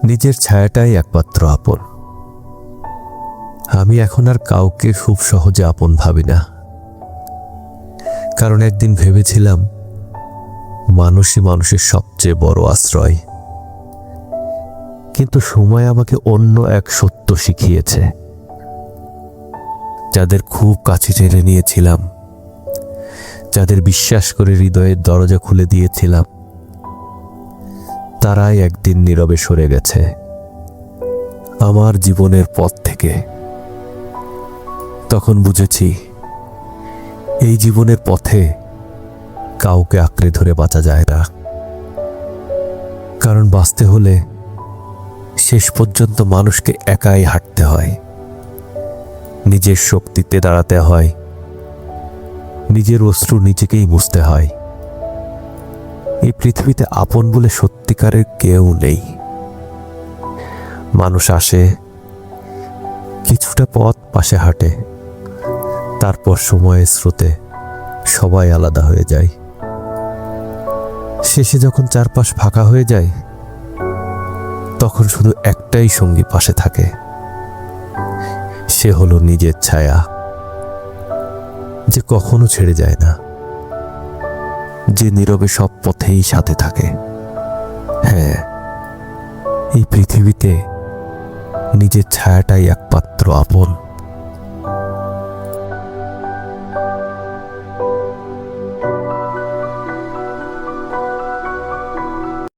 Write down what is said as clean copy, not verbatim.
নিজের ছায়াটাই একমাত্র আপন। আমি এখন আর কাউকে খুব সহজে আপন ভাবি না, কারণ একদিন ভেবেছিলাম মানুষই মানুষের সবচেয়ে বড় আশ্রয়। কিন্তু সময় আমাকে অন্য এক সত্য শিখিয়েছে। যাদের খুব কাছে টেনে নিয়েছিলাম, যাদের বিশ্বাস করে হৃদয়ের দরজা খুলে দিয়েছিলাম, তারাই একদিন নীরবে সরে গেছে আমার জীবনের পথ থেকে। তখন বুঝেছি, এই জীবনের পথে কাউকে আঁকড়ে ধরে বাঁচা যায় না, কারণ বাঁচতে হলে শেষ পর্যন্ত মানুষকে একাই হাঁটতে হয়, নিজের শক্তিতে দাঁড়াতে হয়, নিজের অশ্রু নিজেকেই মুছতে হয়। এই পৃথিবীতে আপন বলে সত্যিকারের কেউ নেই। মানুষ আসে, কিছুটা পথ পাশে হাঁটে, তারপর সময়ের স্রোতে সবাই আলাদা হয়ে যায়। শেষে যখন চারপাশ ফাঁকা হয়ে যায়, তখন শুধু একটাই সঙ্গী পাশে থাকে, সে হলো নিজের ছায়া, যে কখনো ছেড়ে যায় না, যে নীরবে সব পথেই সাথে থাকে। হ্যাঁ, এই পৃথিবীতে নিজের ছায়াটাই একমাত্র আপন।